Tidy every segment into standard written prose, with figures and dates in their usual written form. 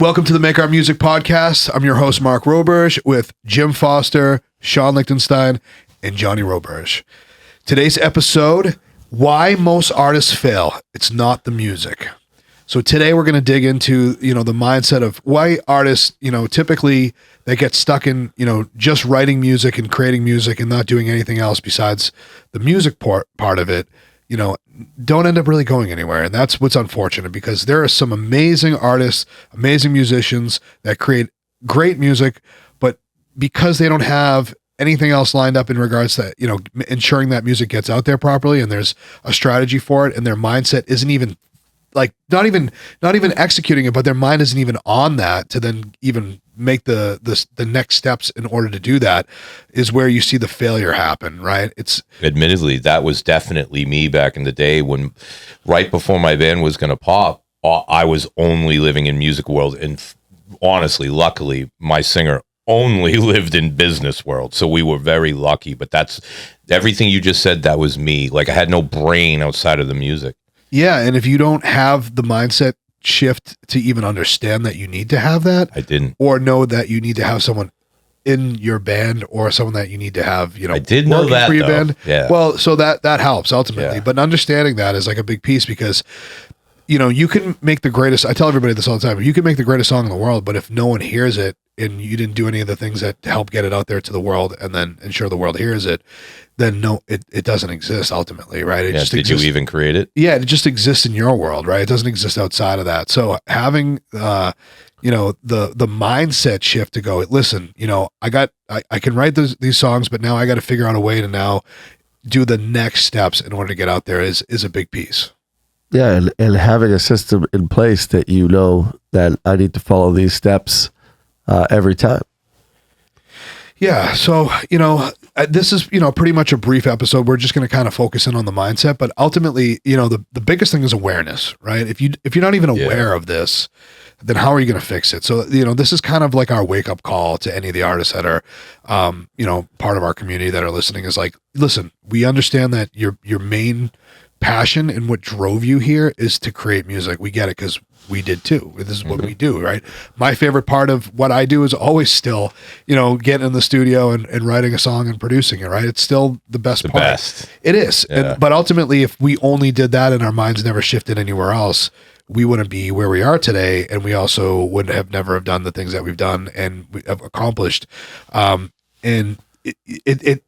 Welcome to the Make Our Music podcast. I'm your host, Mark Roberge, with Jim Foster, Sean Lichtenstein, and Johnny Roberge. Today's episode, why most artists fail. It's not the music. So today we're going to dig into, the mindset of why artists, typically they get stuck in, just writing music and creating music and not doing anything else besides the music part of it, don't end up really going anywhere. And that's what's unfortunate, because there are some amazing artists, amazing musicians that create great music, but because they don't have anything else lined up in regards to, ensuring that music gets out there properly and there's a strategy for it, and their mindset isn't even not even executing it, but their mind isn't even on that to then even make the next steps in order to do that, is where you see the failure happen, right? It's admittedly, that was definitely me back in the day when right before my band was going to pop, I was only living in music world. And honestly, luckily, my singer only lived in business world. So we were very lucky, but that's everything you just said. That was me. Like, I had no brain outside of the music. Yeah, and if you don't have the mindset shift to even understand that you need to have that, I didn't, or know that you need to have someone in your band or someone that you need to have, I did know that for your though. band. Yeah. Well, so that helps ultimately, Yeah. but understanding that is like a big piece, because you can make the greatest, I tell everybody this all the time, you can make the greatest song in the world, but if no one hears it and you didn't do any of the things that help get it out there to the world and then ensure the world hears it, then no, it doesn't exist ultimately, right? It just did exists. you even create it? Yeah, it just exists in your world, right? It doesn't exist outside of that. So having the mindset shift to go, listen, I can write these songs, but now I got to figure out a way to now do the next steps in order to get out there is a big piece. Yeah, and having a system in place that that I need to follow these steps every time. Yeah, so this is pretty much a brief episode. We're just going to kind of focus in on the mindset, but ultimately, the biggest thing is awareness, right? If you're not even aware of this, then how are you going to fix it? So this is kind of like our wake up call to any of the artists that are part of our community that are listening. Is like, listen, we understand that your main passion and what drove you here is to create music. We get it, because we did too. This is what we do, right? My favorite part of what I do is always still, getting in the studio and writing a song and producing it, right? It's still the best part. Best. It is. Yeah. But ultimately, if we only did that and our minds never shifted anywhere else, we wouldn't be where we are today. And we also would have never have done the things that we've done and we have accomplished. And the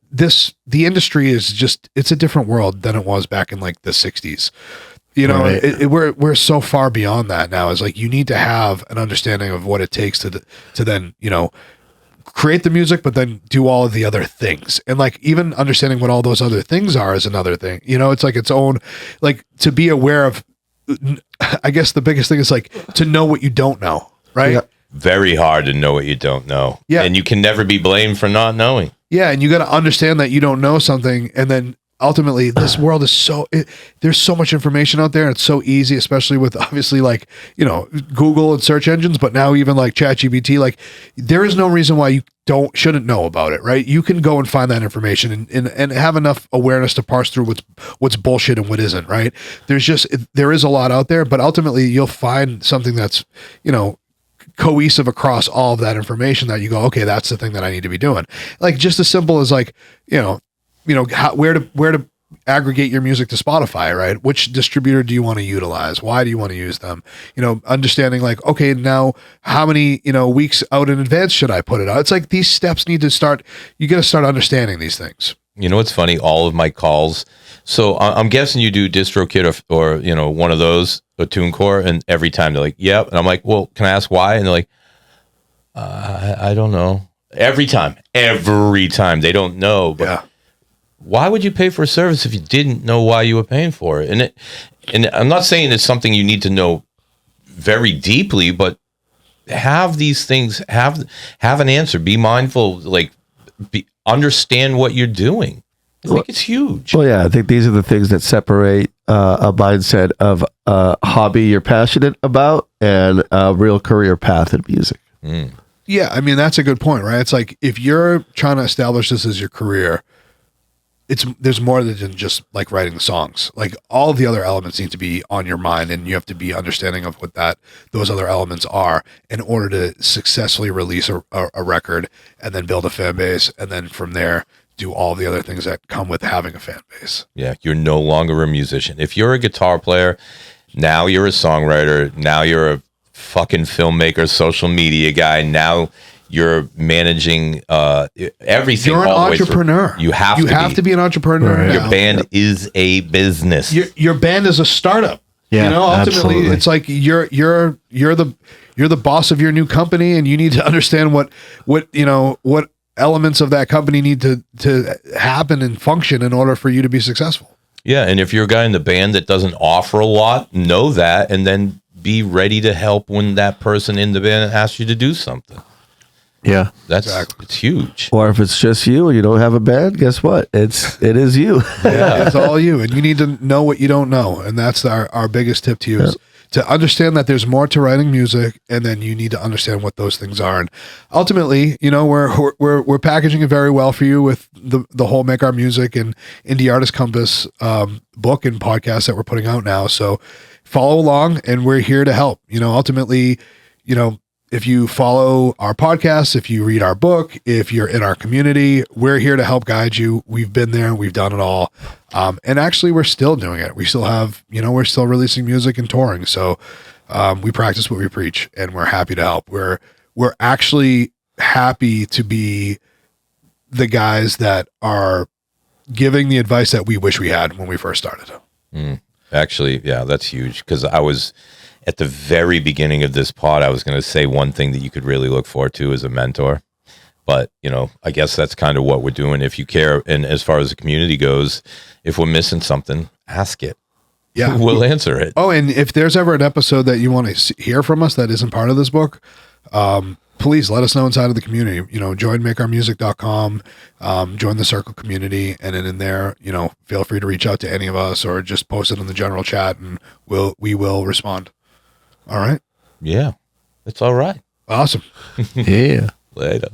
industry is just, it's a different world than it was back in like the 60s. Right. We're so far beyond that now. It's like you need to have an understanding of what it takes to then create the music, but then do all of the other things. And like even understanding what all those other things are is another thing. It's like its own, like, to be aware of. I guess the biggest thing is like to know what you don't know, right? Yeah. Very hard to know what you don't know. Yeah. And you can never be blamed for not knowing. Yeah, and you got to understand that you don't know something, and then ultimately this world is there's so much information out there, and it's so easy, especially with obviously like Google and search engines, but now even like ChatGPT. Like, there is no reason why you shouldn't know about it, right? You can go and find that information and have enough awareness to parse through what's bullshit and what isn't, right? There is a lot out there, but ultimately you'll find something that's cohesive across all of that information that you go, okay, that's the thing that I need to be doing. Like, just as simple as like, where to aggregate your music to Spotify, right? Which distributor do you want to utilize? Why do you want to use them? Understanding like, okay, now how many, weeks out in advance should I put it out? It's like these steps need to start, you got to start understanding these things. It's funny, all of my calls. So I'm guessing you do DistroKid or one of those, a TuneCore, and every time they're like, yep. And I'm like, well, can I ask why? And they're like, I don't know. Every time they don't know. But yeah. Why would you pay for a service if you didn't know why you were paying for it? And I'm not saying it's something you need to know very deeply, but have these things, have an answer, be mindful, like understand what you're doing. I think it's huge. Well, yeah, I think these are the things that separate a mindset of a hobby you're passionate about and a real career path in music. Mm. Yeah, I mean, that's a good point, right? It's like if you're trying to establish this as your career, there's more than just like writing the songs. Like all the other elements need to be on your mind, and you have to be understanding of what those other elements are in order to successfully release a record and then build a fan base, and then from there do all the other things that come with having a fan base. Yeah, you're no longer a musician. If you're a guitar player, now you're a songwriter, now you're a fucking filmmaker, social media guy, now you're managing everything. You're an entrepreneur. You have to be an entrepreneur. Right. Your band is a business. Your band is a startup. Yeah, ultimately, absolutely. it's like you're the boss of your new company, and you need to understand what elements of that company need to happen and function in order for you to be successful. Yeah, and if you're a guy in the band that doesn't offer a lot, know that, and then be ready to help when that person in the band asks you to do something. Yeah. It's huge. Or if it's just you and you don't have a band, guess what? It is you. Yeah, it's all you, and you need to know what you don't know, and that's our biggest tip to you is to understand that there's more to writing music, and then you need to understand what those things are. And ultimately, we're packaging it very well for you with the whole Make Our Music and Indie Artist Compass book and podcast that we're putting out now. So follow along, and we're here to help. Ultimately, if you follow our podcast, if you read our book, if you're in our community, we're here to help guide you. We've been there. We've done it all. And actually, we're still doing it. We still have, we're still releasing music and touring. So we practice what we preach, and we're happy to help. We're actually happy to be the guys that are giving the advice that we wish we had when we first started. Actually, yeah, that's huge, because I was... At the very beginning of this pod, I was going to say one thing that you could really look forward to as a mentor. But, I guess that's kind of what we're doing. If you care, and as far as the community goes, if we're missing something, ask it. Yeah. We'll answer it. Oh, and if there's ever an episode that you want to hear from us that isn't part of this book, please let us know inside of the community. Join makeourmusic.com, join the Circle community, and then in there, feel free to reach out to any of us or just post it in the general chat, and we will respond. All right. Yeah, it's all right. Awesome. Yeah. Later.